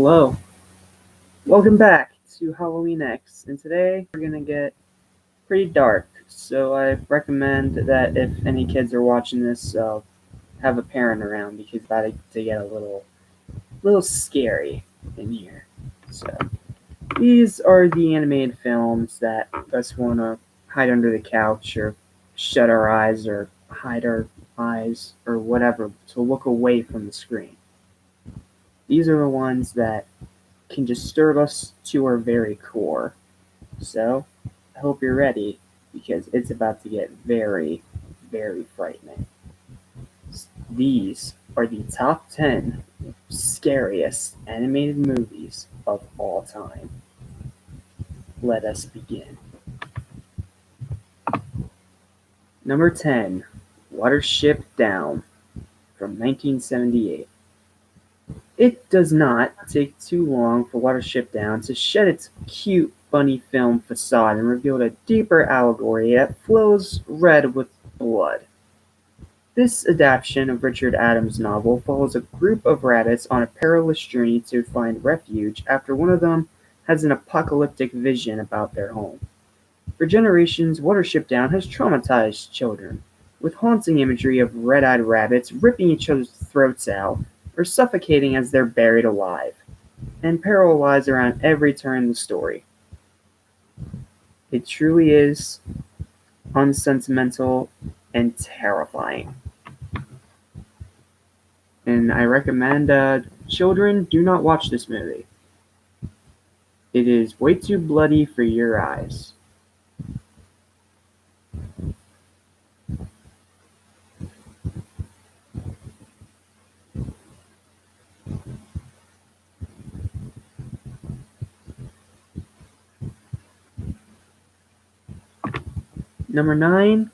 Hello, welcome back to HalloweenX, and today we're gonna get pretty dark. So I recommend that if any kids are watching this, have a parent around because it's about to get a little scary in here. So these are the animated films that us want to hide under the couch or shut our eyes or hide our eyes or whatever to look away from the screen. These are the ones that can disturb us to our very core. So, I hope you're ready because it's about to get very, very frightening. These are the top 10 scariest animated movies of all time. Let us begin. Number 10, Watership Down from 1978. It does not take too long for Watership Down to shed its cute, funny film facade and reveal a deeper allegory that flows red with blood. This adaptation of Richard Adams' novel follows a group of rabbits on a perilous journey to find refuge after one of them has an apocalyptic vision about their home. For generations, Watership Down has traumatized children, with haunting imagery of red-eyed rabbits ripping each other's throats out or suffocating as they're buried alive, and peril lies around every turn in the story. It truly is unsentimental and terrifying. And I recommend children do not watch this movie. It is way too bloody for your eyes. Number 9.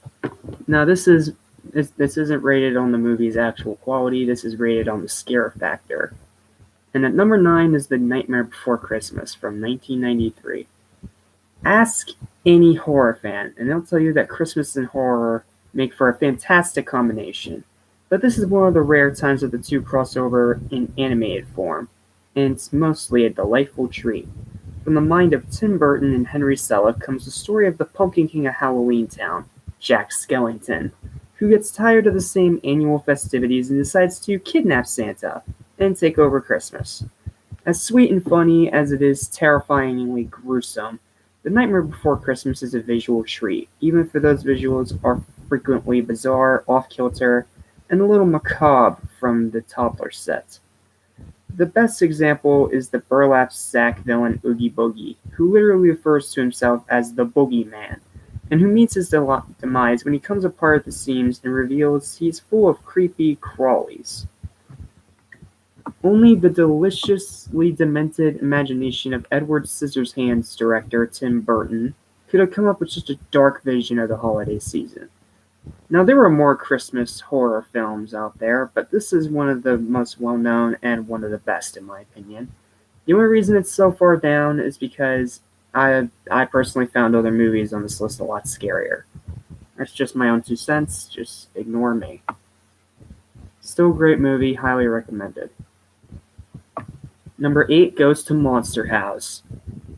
Now this isn't rated on the movie's actual quality. This is rated on the scare factor. And at number 9 is The Nightmare Before Christmas from 1993. Ask any horror fan, and they'll tell you that Christmas and horror make for a fantastic combination. But this is one of the rare times that the two cross over in animated form, and it's mostly a delightful treat. From the mind of Tim Burton and Henry Selick comes the story of the Pumpkin King of Halloween Town, Jack Skellington, who gets tired of the same annual festivities and decides to kidnap Santa and take over Christmas. As sweet and funny as it is terrifyingly gruesome, The Nightmare Before Christmas is a visual treat, even if those visuals are frequently bizarre, off-kilter, and a little macabre from the toddler set. The best example is the burlap sack villain Oogie Boogie, who literally refers to himself as the Boogeyman, and who meets his demise when he comes apart at the seams and reveals he's full of creepy crawlies. Only the deliciously demented imagination of Edward Scissorhands director Tim Burton could have come up with such a dark vision of the holiday season. Now, there were more Christmas horror films out there, but this is one of the most well-known and one of the best, in my opinion. The only reason it's so far down is because I personally found other movies on this list a lot scarier. That's just my own 2 cents. Just ignore me. Still a great movie. Highly recommended. Number 8 goes to Monster House,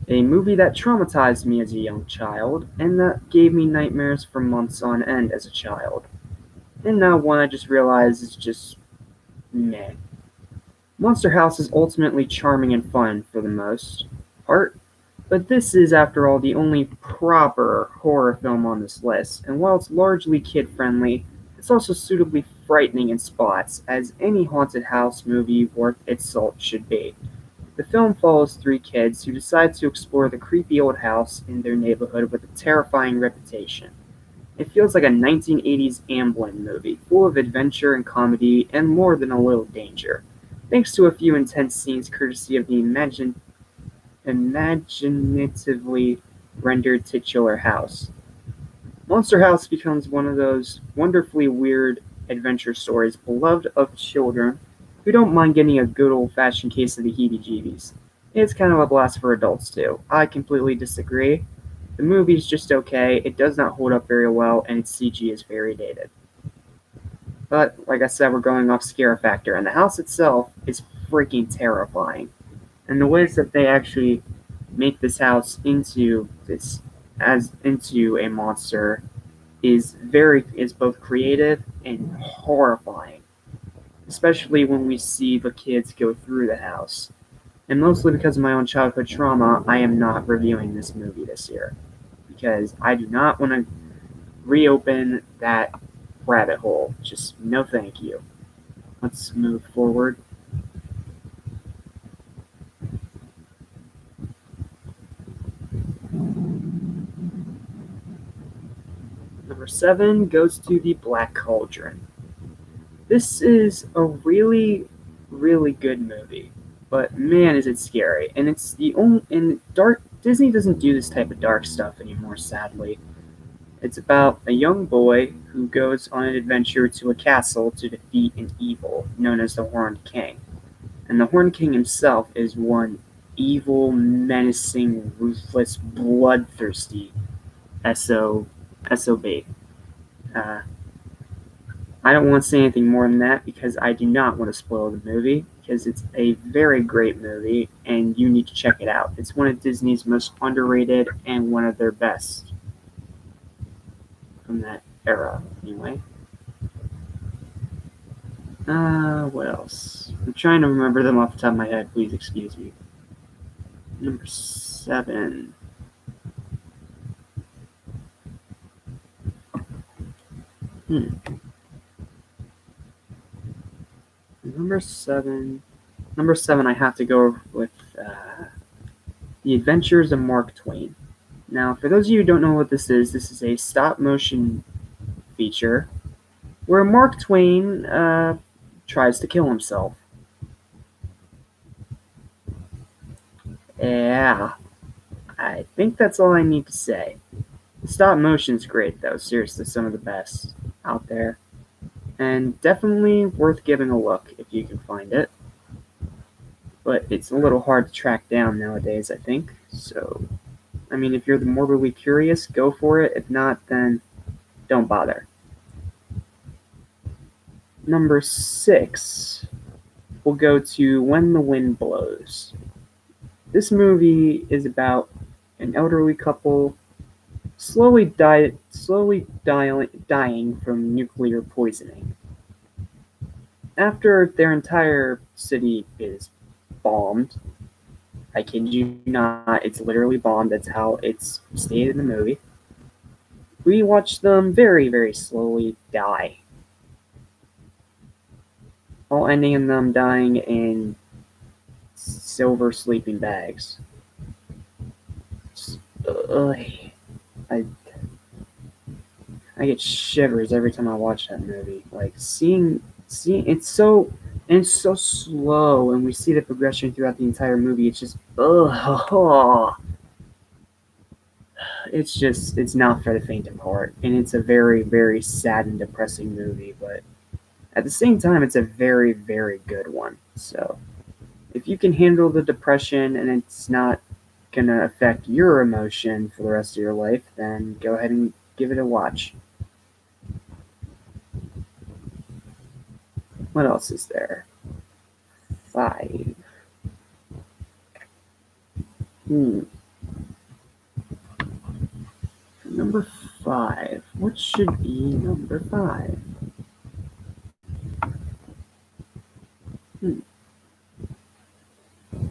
a movie that traumatized me as a young child and that gave me nightmares for months on end as a child. And now one I just realized is just meh. Monster House is ultimately charming and fun for the most part, but this is, after all, the only proper horror film on this list, and while it's largely kid-friendly, it's also suitably frightening in spots, as any haunted house movie worth its salt should be. The film follows 3 kids who decide to explore the creepy old house in their neighborhood with a terrifying reputation. It feels like a 1980s Amblin movie, full of adventure and comedy, and more than a little danger, thanks to a few intense scenes courtesy of the imaginatively rendered titular house. Monster House becomes one of those wonderfully weird adventure stories beloved of children who don't mind getting a good old-fashioned case of the heebie-jeebies. It's kind of a blast for adults too. I completely disagree. The movie's just okay, it does not hold up very well, and its CG is very dated. But, like I said, we're going off scare factor, and the house itself is freaking terrifying. And the ways that they actually make this house into a monster is both creative and horrifying, especially when we see the kids go through the house. And mostly because of my own childhood trauma, I am not reviewing this movie this year because I do not want to reopen that rabbit hole. Just no thank you. Let's move forward. Number 7 goes to the Black Cauldron. This is a really, really good movie, but man, is it scary! And it's the only and dark. Disney doesn't do this type of dark stuff anymore, sadly. It's about a young boy who goes on an adventure to a castle to defeat an evil known as the Horned King. And the Horned King himself is one evil, menacing, ruthless, bloodthirsty SOB. Uh, I don't want to say anything more than that because I do not want to spoil the movie because it's a very great movie and you need to check it out. It's one of Disney's most underrated and one of their best from that era, anyway. What else? I'm trying to remember them off the top of my head. Please excuse me. Number 7. Number 7. Number 7, I have to go with The Adventures of Mark Twain. Now, for those of you who don't know what this is a stop-motion feature where Mark Twain tries to kill himself. Yeah, I think that's all I need to say. The stop motion's great, though. Seriously, some of the best out there. And definitely worth giving a look if you can find it. But it's a little hard to track down nowadays, I think. So, I mean, if you're the morbidly curious, go for it. If not, then don't bother. Number 6 will go to When the Wind Blows. This movie is about an elderly couple slowly dying from nuclear poisoning. After their entire city is bombed, I kid you not, it's literally bombed, that's how it's stated in the movie, we watch them very, very slowly die. All ending in them dying in silver sleeping bags. I get shivers every time I watch that movie. Like seeing it's so slow, and we see the progression throughout the entire movie. It's just it's not for the faint of heart, and it's a very, very sad and depressing movie. But at the same time, it's a very, very good one. So if you can handle the depression and it's not gonna affect your emotion for the rest of your life, then go ahead and give it a watch. What else is there? 5. Number 5. What should be number 5?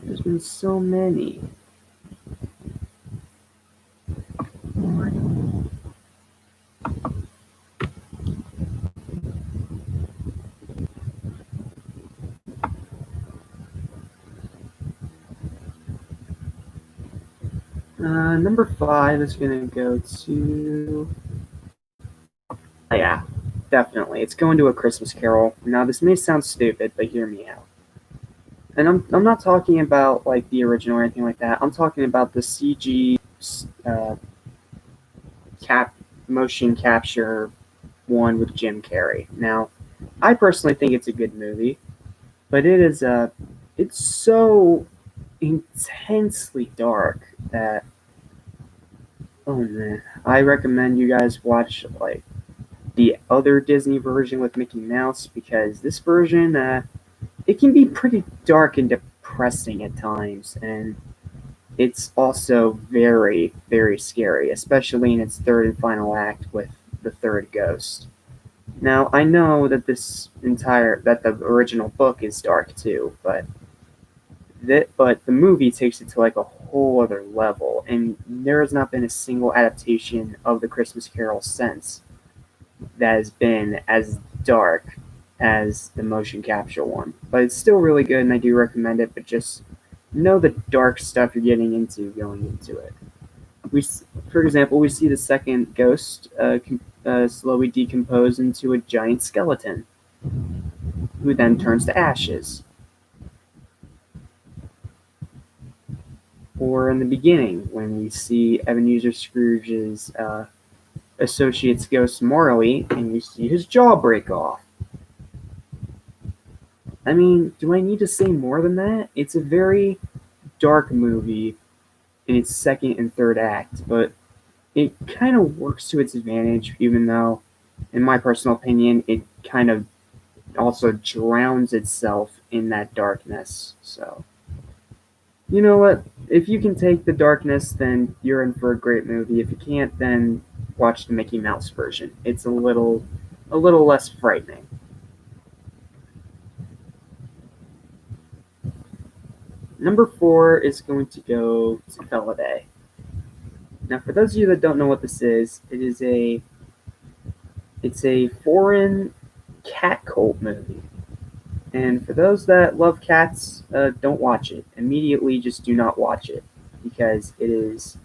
There's been so many. Number 5 is going to go to... yeah, definitely. It's going to A Christmas Carol. Now, this may sound stupid, but hear me out. And I'm not talking about like the original or anything like that. I'm talking about the CG motion capture one with Jim Carrey. Now, I personally think it's a good movie, but it's so intensely dark that, oh man, I recommend you guys watch like the other Disney version with Mickey Mouse, because this version it can be pretty dark and depressing at times, and it's also very, very scary, especially in its third and final act with the third ghost. Now, I know that that the original book is dark too, but the movie takes it to like a whole other level, and there has not been a single adaptation of the Christmas Carol since that has been as dark as the motion capture one. But it's still really good, and I do recommend it. But just know the dark stuff you're getting into going into it. For example, we see the second ghost slowly decompose into a giant skeleton, who then turns to ashes. Or in the beginning, when we see Ebenezer Scrooge's associate's ghost Marley, and we see his jaw break off. I mean, do I need to say more than that? It's a very dark movie in its second and third act, but it kind of works to its advantage, even though, in my personal opinion, it kind of also drowns itself in that darkness. So, you know what? If you can take the darkness, then you're in for a great movie. If you can't, then watch the Mickey Mouse version. It's a little less frightening. Number 4 is going to go to Feliday. Now, for those of you that don't know what this is, it's a foreign cat cult movie. And for those that love cats, don't watch it. Immediately, just do not watch it, because it's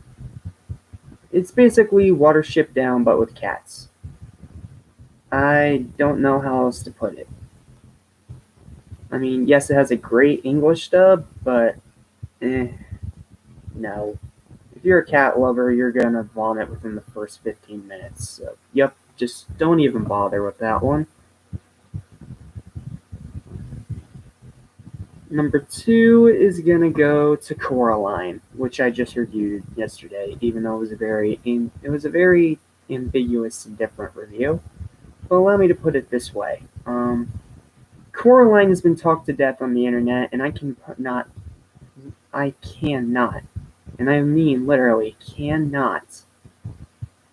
basically Watership Down, but with cats. I don't know how else to put it. I mean, yes, it has a great English dub, but no. If you're a cat lover, you're gonna vomit within the first 15 minutes. So, yep, just don't even bother with that one. Number 2 is gonna go to Coraline, which I just reviewed yesterday, even though it was a very ambiguous and different review. But allow me to put it this way: Coraline has been talked to death on the internet, and I cannot, and I mean literally cannot,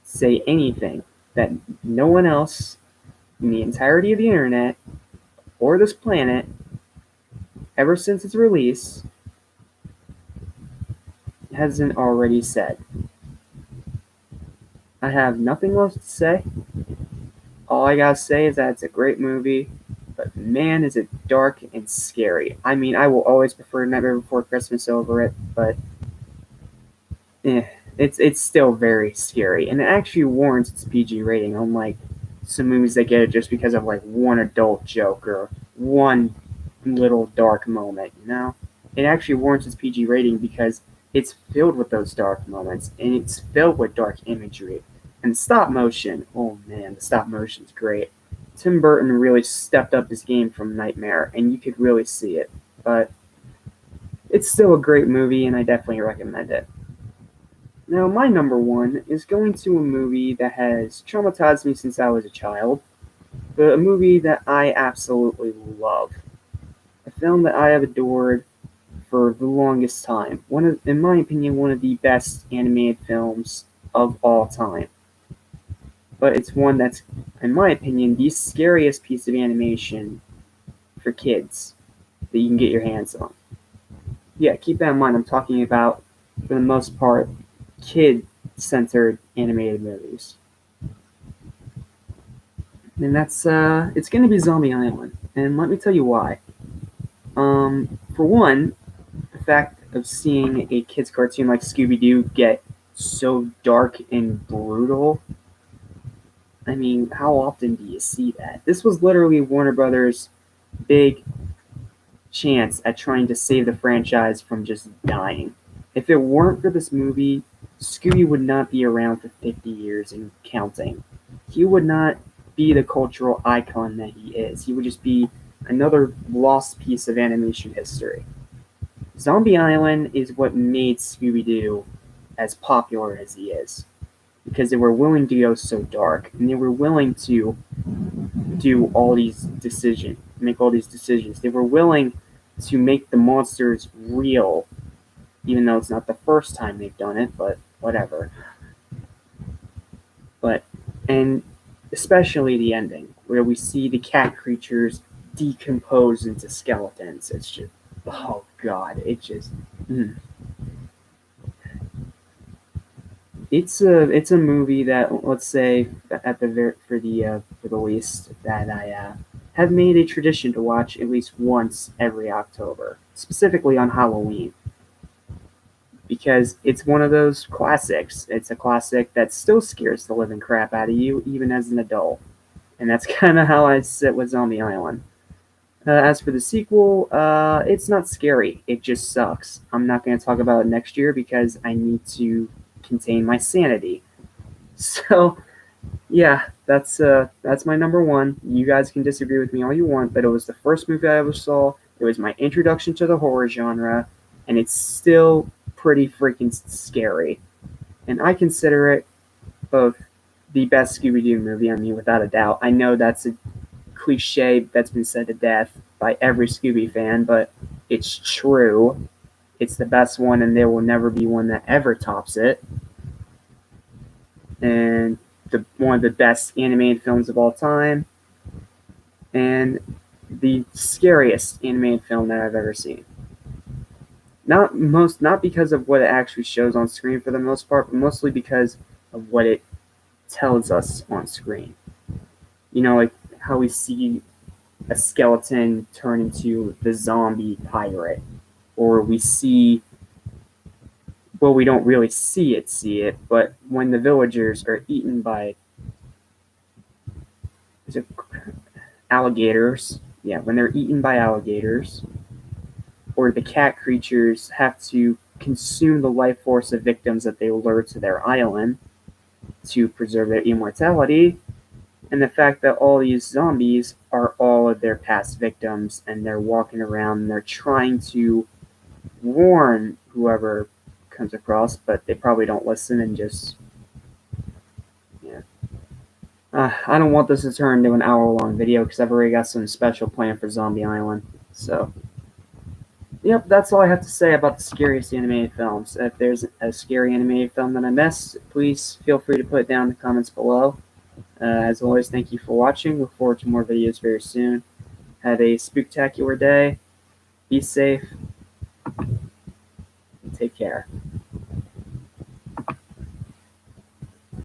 say anything that no one else in the entirety of the internet or this planet, ever since its release, hasn't already said. I have nothing else to say. All I gotta say is that it's a great movie, but man, is it dark and scary. I mean, I will always prefer Nightmare Before Christmas over it, but it's still very scary, and it actually warrants its PG rating, unlike some movies that get it just because of like one adult joke or one little dark moment. It actually warrants its PG rating because it's filled with those dark moments, and it's filled with dark imagery. And stop motion, oh man, the stop motion's great. Tim Burton really stepped up his game from Nightmare, and you could really see it. But it's still a great movie, and I definitely recommend it. Now, my number 1 is going to a movie that has traumatized me since I was a child, but a movie that I absolutely love. A film that I have adored for the longest time. In my opinion, one of the best animated films of all time. But it's one that's, in my opinion, the scariest piece of animation for kids that you can get your hands on. Yeah, keep that in mind. I'm talking about, for the most part, kid-centered animated movies. And that's, it's going to be Zombie Island. And let me tell you why. For one, the fact of seeing a kid's cartoon like Scooby-Doo get so dark and brutal, I mean, how often do you see that? This was literally Warner Brothers' big chance at trying to save the franchise from just dying. If it weren't for this movie, Scooby would not be around for 50 years and counting. He would not be the cultural icon that he is. He would just be another lost piece of animation history. Zombie Island is what made Scooby-Doo as popular as he is, because they were willing to go so dark, and they were willing to make all these decisions. They were willing to make the monsters real, even though it's not the first time they've done it, but whatever. And especially the ending, where we see the cat creatures decompose into skeletons. It's just, oh god, it just. It's a movie that, let's say, at the for the least, that I have made a tradition to watch at least once every October, specifically on Halloween, because it's one of those classics. It's a classic that still scares the living crap out of you, even as an adult, and that's kind of how I sit with Zombie Island. As for the sequel, it's not scary. It just sucks. I'm not going to talk about it next year because I need to contain my sanity. So, yeah, that's my number one. You guys can disagree with me all you want, but it was the first movie I ever saw. It was my introduction to the horror genre, and it's still pretty freaking scary. And I consider it both the best Scooby-Doo movie, I mean, without a doubt. I know that's a cliche that's been said to death by every Scooby fan, but it's true. It's the best one, and there will never be one that ever tops it. And one of the best animated films of all time, and the scariest animated film that I've ever seen. Not because of what it actually shows on screen for the most part, but mostly because of what it tells us on screen. You know, like how we see a skeleton turn into the zombie pirate, or we see, well, we don't really see it, but when the villagers are eaten by alligators, when they're eaten by alligators, or the cat creatures have to consume the life force of victims that they lure to their island to preserve their immortality, and the fact that all these zombies are all of their past victims, and they're walking around and they're trying to warn whoever comes across, but they probably don't listen and just, I don't want this to turn into an hour-long video because I've already got some special planned for Zombie Island. So, yep, that's all I have to say about the scariest animated films. If there's a scary animated film that I missed, please feel free to put it down in the comments below. As always, thank you for watching. Look forward to more videos very soon. Have a spooktacular day. Be safe. And take care.